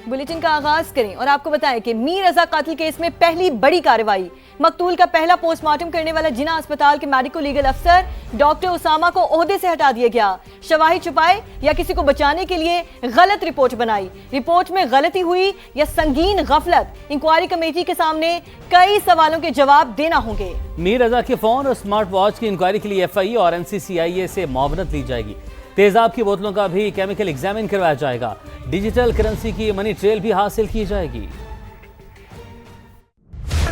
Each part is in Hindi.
बुलेटिन का आगाज करें और आपको बताएं कि मीर रजा कातिल केस में पहली बड़ी कार्रवाई। मकतूल का पहला पोस्टमार्टम करने वाला जिना अस्पताल के मेडिको लीगल अफसर डॉक्टर उसामा को ओहदे से हटा दिया गया। शवाहिद छुपाए या किसी को बचाने के लिए गलत रिपोर्ट बनाई। रिपोर्ट में गलती हुई या संगीन गफलत, इंक्वायरी कमेटी के सामने कई सवालों के जवाब देना होंगे। मीर रजा के फोन और स्मार्ट वॉच की इंक्वायरी के लिए FIA और NCCIA से मुआवनत ली जाएगी। तेजाब की बोतलों का भी केमिकल एग्जामिन करवाया जाएगा। डिजिटल करेंसी की मनी ट्रेल भी हासिल की जाएगी।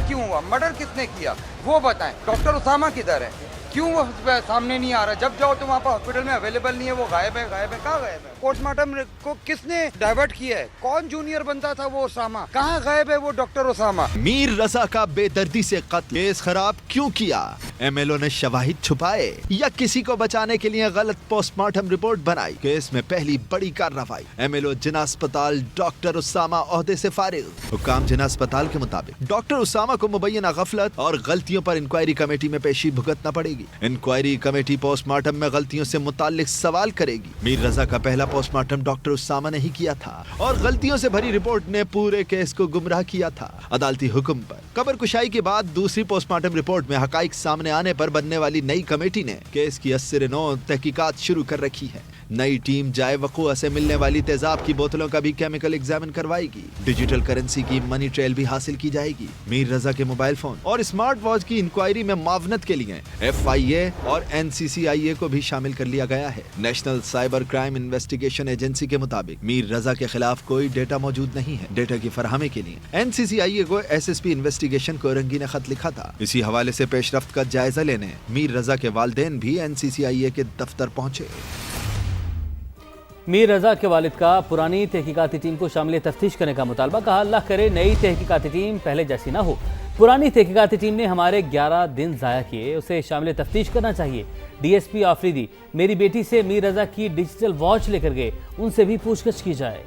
क्यों हुआ, मर्डर किसने किया वो बताएं। डॉक्टर उसामा किधर है, क्यों वो सामने नहीं आ रहा? जब जाओ तो वहाँ पर हॉस्पिटल में अवेलेबल नहीं है, वो गायब है। कहाँ गायब है? पोस्टमार्टम को किसने डाइवर्ट किया है? कौन जूनियर बनता था वो उसामा? कहाँ गायब है वो डॉक्टर उसामा? मीर रजा का बेदर्दी से कत्ल केस खराब क्यों किया? MLO ने शवाहिद छुपाए या किसी को बचाने के लिए गलत पोस्टमार्टम रिपोर्ट बनाई? केस में पहली बड़ी कार्रवाई। MLO जिना अस्पताल डॉक्टर उसामा ओहदे से फारिग। हुक्काम जिना अस्पताल के मुताबिक डॉक्टर उसामा को मुबैना गफलत और गलतियों पर इंक्वायरी कमेटी में पेशी भुगतना पड़ेगी। इंक्वायरी कमेटी पोस्टमार्टम में गलतियों से मुताल्लिक सवाल करेगी। मीर रजा का पहला पोस्टमार्टम डॉक्टर उसामा ने ही किया था और गलतियों से भरी रिपोर्ट ने पूरे केस को गुमराह किया था। अदालती हुक्म पर कब्र कुशाई के बाद दूसरी पोस्टमार्टम रिपोर्ट में हकाइक सामने आने पर बनने वाली नई कमेटी ने केस की 80 तहकीकात शुरू कर रखी है। नई टीम जाए वक़ुआ से मिलने वाली तेजाब की बोतलों का भी केमिकल एग्जामिन करवाएगी। डिजिटल करेंसी की मनी ट्रेल भी हासिल की जाएगी। मीर रजा के मोबाइल फोन और स्मार्ट वॉच की इंक्वायरी में मुआवनत के लिए FIA और NCCIA को भी शामिल कर लिया गया है। National cyber crime investigation agency के मुताबिक मीर रजा के खिलाफ कोई डेटा मौजूद नहीं है। डेटा की फरहमी के लिए NCCIA को SSP इन्वेस्टिगेशन को रंगीन खत लिखा था। इसी हवाले से पेशरफ्त का जायजा लेने मीर रजा के वालिदैन भी NCCIA के दफ्तर पहुंचे। मीर रजा के वालिद का पुरानी तहकीकाती टीम को शामिल तफ्तीश करने का मुतालबा। कहा अल्लाह करे नई तहकीकाती टीम पहले जैसी ना हो। पुरानी तहकीकाती टीम ने हमारे 11 दिन ज़ाया किए, उसे शामिल तफ्तीश करना चाहिए। DSP आफरीदी मेरी बेटी से मीर रजा की डिजिटल वॉच लेकर गए, उनसे भी पूछगछ की जाए।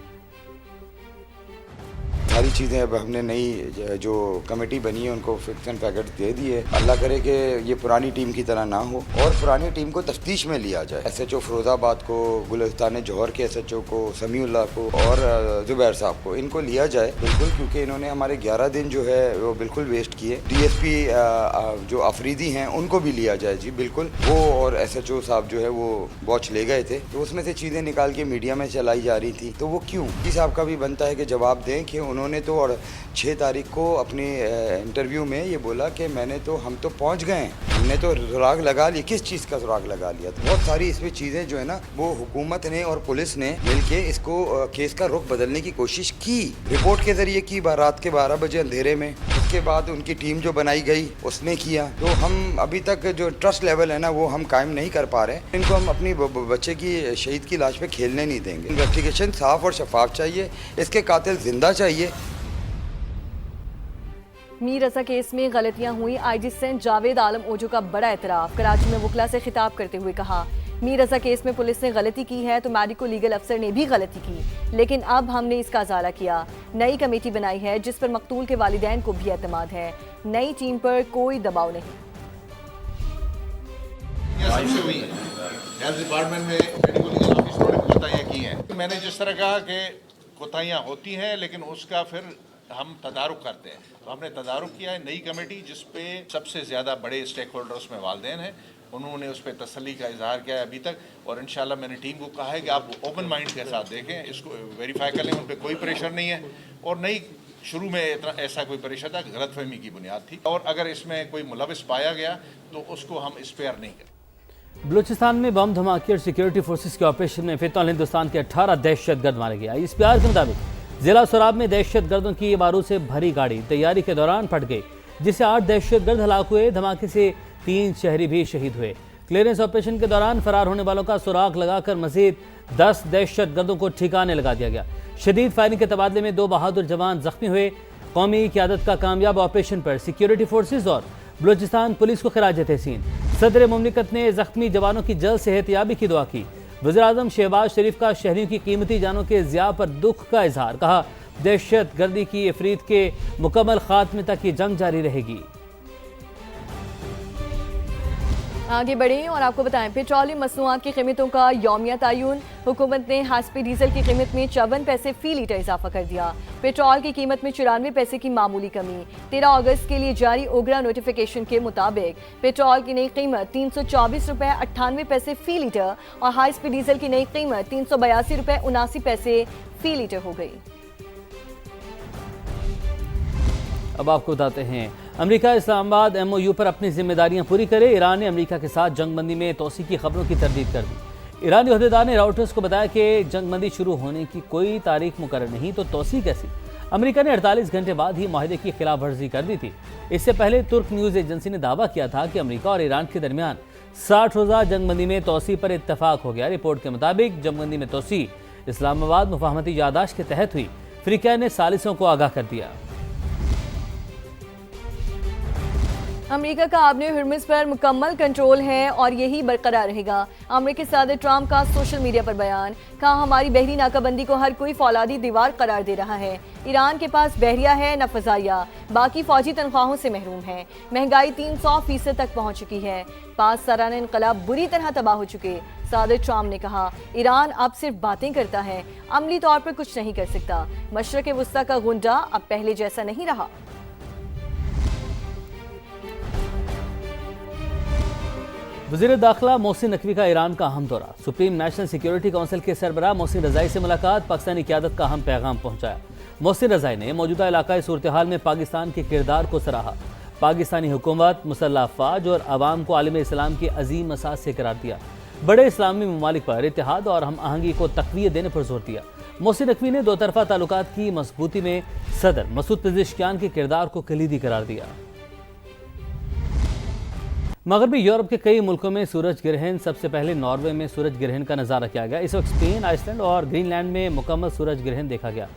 सारी चीज़ें अब हमने नई जो कमेटी बनी है उनको फिक्स एंड पैकेट दे दिए। अल्लाह करे कि ये पुरानी टीम की तरह ना हो और पुरानी टीम को तफ्तीश में लिया जाए। SHO फिरोजाबाद को, गुलिस्तान जौहर के SHO को, समीउल्लाह को और जुबैर साहब को, इनको लिया जाए बिल्कुल, क्योंकि इन्होंने हमारे 11 दिन जो है वो बिल्कुल वेस्ट किए। DSP जो आफरीदी हैं उनको भी लिया जाए जी बिल्कुल। वो और SHO साहब जो है वो वॉच ले गए थे तो उसमें से चीज़ें निकाल के मीडिया में चलाई जा रही थी, तो वो क्यों? जी साहब का भी बनता है कि जवाब दें कि उन्होंने तो और 6 तारीख को अपने इंटरव्यू में ये बोला कि हम तो पहुंच गए, हमने तो सुराग लगा लिया। किस चीज़ का सुराग लगा लिया? तो बहुत सारी इसमें चीज़ें जो है ना वो हुकूमत ने और पुलिस ने मिलके इसको केस का रुख बदलने की कोशिश की। रिपोर्ट के जरिए की, रात के 12 बजे अंधेरे में। उसके बाद उनकी टीम जो बनाई गई उसने किया। तो हम अभी तक जो ट्रस्ट लेवल है ना वो हम कायम नहीं कर पा रहे। इनको हम अपनी बच्चे की शहीद की लाश पे खेलने नहीं देंगे। इन्वेस्टिगेशन साफ और शफाफ चाहिए, इसके कातिल जिंदा चाहिए। मीर रजा केस में गलतियां हुई। IG सेंट जावेद आलम ओजो का बड़ा एतराफ़। कराची में वकला से खिताब करते हुए कहा मीर रजा केस में पुलिस ने गलती की है तो मेडिको लीगल अफसर ने भी गलती की, लेकिन अब हमने इसका अजाला किया। नई कमेटी बनाई है जिस पर मकतूल के वालिदैन को भी एतमाद है। नई टीम पर कोई दबाव नहीं। हेल्थ डिपार्टमेंट में मेडिकल लीगल ऑफिसरों ने कोताहियां की हैं। मैंने जिस तरह कहा कि कोताहियां होती हैं लेकिन उसका फिर हम तदारुक करते हैं, तो हमने तदारुक किया है नई कमेटी जिसपे सबसे ज़्यादा बड़े स्टेक होल्डर उसमें वालिदैन हैं। उन्होंने उस पर तसल्ली का इजहार किया है अभी तक, और इंशाल्लाह मैंने टीम को कहा है कि आप ओपन माइंड के साथ देखें, इसको वेरीफाई कर लें। उन पर कोई प्रेशर नहीं है और नई शुरू में इतना ऐसा कोई प्रेशर था, गलतफहमी की बुनियाद थी, और अगर इसमें कोई मुलविस पाया गया तो उसको हम स्पेयर नहीं करें। बलूचिस्तान में बम धमाके और सिक्योरिटी फोर्सेस के ऑपरेशन में फिलहाल हिंदुस्तान के 18 दहशतगर्द मारे गए। ISPR के मुताबिक जिला सोराब में दहशतगर्दों की बारूद से भरी गाड़ी तैयारी के दौरान फट गई, जिससे 8 दहशतगर्द हलाक हुए। धमाके से 3 शहरी भी शहीद हुए। क्लियरेंस ऑपरेशन के दौरान फरार होने वालों का सुराग लगाकर मजीद 10 दहशतगर्दों को ठिकाने लगा दिया गया। शदीद फायरिंग के तबादले में 2 बहादुर जवान जख्मी हुए। कौमी क़यादत का कामयाब ऑपरेशन पर सिक्योरिटी फोर्सेज और बलूचिस्तान पुलिस को खिराज तहसीन। सदर मुमलिकत ने जख्मी जवानों की जल्द सेहतियाबी की दुआ की। वज़ीर-ए-आज़म शहबाज शरीफ का शहरियों की कीमती जानों के ज़िया पर दुख का इजहार। कहा दहशत गर्दी की इफरीत के मुकम्मल खात्मे तक ये जंग जारी रहेगी। आगे बढ़ें और आपको बताएं, पेट्रोलियम मसनूआत की कीमतों का यौमिया तयन। हुकूमत ने हास्पी डीजल की कीमत में 54 पैसे फी लीटर इजाफा कर दिया। पेट्रोल की कीमत में 94 पैसे की मामूली कमी। 13 अगस्त के लिए जारी ओगरा नोटिफिकेशन के मुताबिक पेट्रोल की नई कीमत 324 रुपये 98 पैसे फी लीटर और हाई स्पीड डीजल की नई कीमत 382 रुपये 79 पैसे फी लीटर हो गई। अब आपको बताते हैं, अमेरिका इस्लामाबाद MOU पर अपनी जिम्मेदारियां पूरी करे। ईरान ने अमेरिका के साथ जंगबंदी में तोसी की खबरों की तरदीद कर दी। ईरानी अहदेदार ने राउटर्स को बताया कि जंगबंदी शुरू होने की कोई तारीख मुकर्रर नहीं, तो तोसी कैसी। अमेरिका ने 48 घंटे बाद ही माहिदे की खिलाफ वर्जी कर दी थी। इससे पहले तुर्क न्यूज़ एजेंसी ने दावा किया था कि अमेरिका और ईरान के दरमियान 60 रोज़ा जंगबंदी में तोसी पर इत्तफाक हो गया। रिपोर्ट के मुताबिक जंगबंदी में तोसी इस्लामाबाद मुफाहमती यादाश्त के तहत हुई। अफ्रीका ने सालिसों को आगाह कर दिया। अमेरिका का आबने हुर्मुज़ पर मुकम्मल कंट्रोल है और यही बरकरार रहेगा। अमेरिकी सदर ट्रंप का सोशल मीडिया पर बयान, कहा हमारी बहरी नाकाबंदी को हर कोई फौलादी दीवार करार दे रहा है। ईरान के पास बहरिया है न फजाइया, बाकी फौजी तनख्वाहों से महरूम है। महंगाई 300% तक पहुंच चुकी है। 5 सालाना इनकलाब बुरी तरह तबाह हो चुके। सदर ट्रंप ने कहा ईरान अब सिर्फ बातें करता है, अमली तौर पर कुछ नहीं कर सकता। मशरक़ वस्ता का गुंडा अब पहले जैसा नहीं रहा। वज़ीर दाखिला मोहसिन नकवी का ईरान का अहम दौरा। सुप्रीम नेशनल सिक्योरिटी काउंसिल के सरबराह मोहसिन रज़ाई से मुलाकात। पाकिस्तानी क़यादत का अहम पैगाम पहुंचाया। मोहसिन रज़ाई ने मौजूदा इलाकाई सूरत हाल में पाकिस्तान के किरदार को सराहा। पाकिस्तानी हुकूमत, मुसल्लह अफ़वाज और अवाम को आलम इस्लाम की अजीम मसाज से करार दिया। बड़े इस्लामी ममालिक पर इत्तेहाद और हम आहंगी को तक़वियत देने पर जोर दिया। मोहसिन नकवी ने दो तरफ़ा ताल्लुकात की मजबूती में सदर मसूद पेज़ेश्कियान के किरदार को कलीदी करार दिया। मगरबी यूरोप के कई मुल्कों में सूरज ग्रहण, सबसे पहले नॉर्वे में सूरज ग्रहण का नज़ारा किया गया। इस वक्त स्पेन, आइसलैंड और ग्रीनलैंड में मुकम्मल सूरज ग्रहण देखा गया।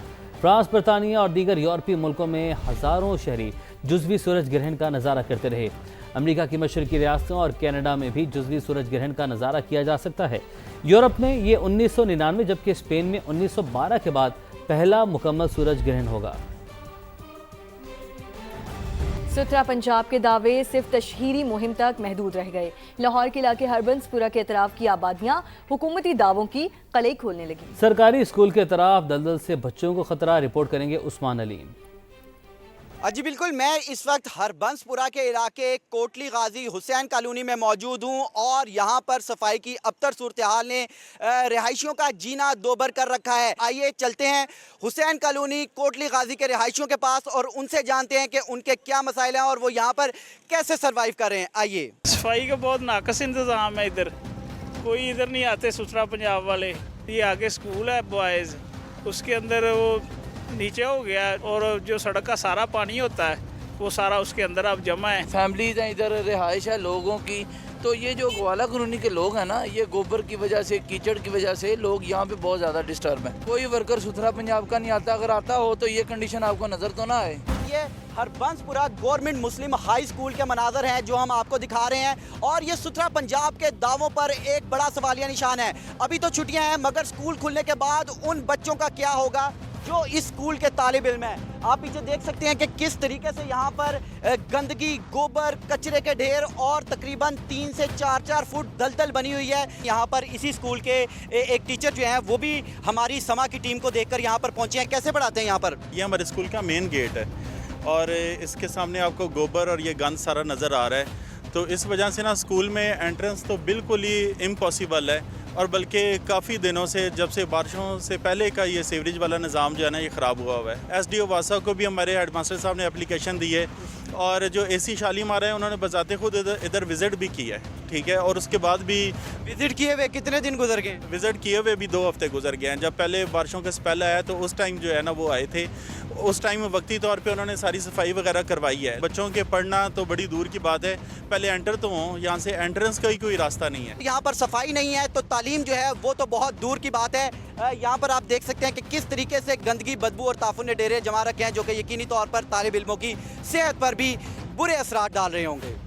फ्रांस, बरतानिया और दीगर यूरोपीय मुल्कों में हज़ारों शहरी जुज़वी सूरज ग्रहण का नज़ारा करते रहे। अमेरिका की मशरक़ी रियासतों और कनाडा में भी जुज़वी सूरज ग्रहण का नज़ारा किया जा सकता है। यूरोप में ये 1999 जबकि स्पेन में 1912 के बाद पहला मुकम्मल सूरज ग्रहण होगा। सुथरा पंजाब के दावे सिर्फ तशहीरी मुहिम तक महदूद रह गए। लाहौर के इलाके हरबंसपुरा के अतराफ की आबादियां हुकूमती दावों की कलई खोलने लगी। सरकारी स्कूल के अतराफ दलदल से बच्चों को खतरा, रिपोर्ट करेंगे उस्मान अलीम। जी बिल्कुल, मैं इस वक्त हरबंसपुरा के इलाके कोटली गाजी हुसैन कॉलोनी में मौजूद हूँ और यहाँ पर सफाई की अबतर सूरत हाल ने रिहायशियों का जीना दोबर कर रखा है। आइए चलते हैं हुसैन कॉलोनी कोटली गाजी के रिहायशियों के पास और उनसे जानते हैं कि उनके क्या मसाइल हैं और वो यहाँ पर कैसे सर्वाइव कर रहे हैं। आइए। सफाई का बहुत नाकस इंतज़ाम है इधर, कोई इधर नहीं आते सुथरा पंजाब वाले। ये आगे स्कूल है बॉयज़, उसके अंदर वो नीचे हो गया और जो सड़क का सारा पानी होता है वो सारा उसके अंदर अब जमा है। फैमिलीज हैं इधर, रिहाइश है लोगों की। तो ये जो ग्वाला कॉलोनी के लोग हैं ना, ये गोबर की वजह से, कीचड़ की वजह से लोग यहाँ पे बहुत ज़्यादा डिस्टर्ब हैं। कोई वर्कर सुथरा पंजाब का नहीं आता, अगर आता हो तो ये कंडीशन आपको नज़र तो ना आए। ये हरबंसपुरा गवर्नमेंट मुस्लिम हाई स्कूल के मनाजर हैं जो हम आपको दिखा रहे हैं और ये सुथरा पंजाब के दावों पर एक बड़ा सवालिया निशान है। अभी तो छुट्टियां हैं मगर स्कूल खुलने के बाद उन बच्चों का क्या होगा जो इस स्कूल के तालिब इल्म हैं। आप पीछे देख सकते हैं कि किस तरीके से यहाँ पर गंदगी, गोबर, कचरे के ढेर और तकरीबन 3 से 4 फुट दलदल बनी हुई है। यहाँ पर इसी स्कूल के एक टीचर जो हैं वो भी हमारी समा की टीम को देखकर यहाँ पर पहुँचे हैं। कैसे पढ़ाते हैं यहाँ पर? ये हमारे स्कूल का मेन गेट है और इसके सामने आपको गोबर और ये गंद सारा नज़र आ रहा है। तो इस वजह से ना स्कूल में एंट्रेंस तो बिल्कुल ही इम्पॉसिबल है और बल्कि काफ़ी दिनों से, जब से बारिशों से पहले का ये सीवरेज वाला निज़ाम जो है ना ये ख़राब हुआ हुआ है। SDO वासा को भी हमारे हेडमास्टर साहब ने एप्लीकेशन दी है और जो AC शालीमार है उन्होंने बजाते खुद इधर विज़िट भी किया है, ठीक है। और उसके बाद भी विज़िट किए हुए कितने दिन गुजर गए? विज़िट किए हुए भी 2 हफ्ते गुजर गए हैं। जब पहले बारिशों का स्पेल आया तो उस टाइम जो है ना वो आए थे, उस टाइम वक्ती तौर पे उन्होंने सारी सफाई वगैरह करवाई है। बच्चों के पढ़ना तो बड़ी दूर की बात है, पहले एंटर तो हों, यहाँ से एंट्रेंस का ही कोई रास्ता नहीं है। यहाँ पर सफाई नहीं है तो तालीम जो है वो तो बहुत दूर की बात है। यहाँ पर आप देख सकते हैं कि किस तरीके से गंदगी, बदबू और ताफुन ने डेरे जमा रखे हैं जो कि यकीनी तौर पर तालिब इल्मों की सेहत पर भी बुरे असरात डाल रहे होंगे।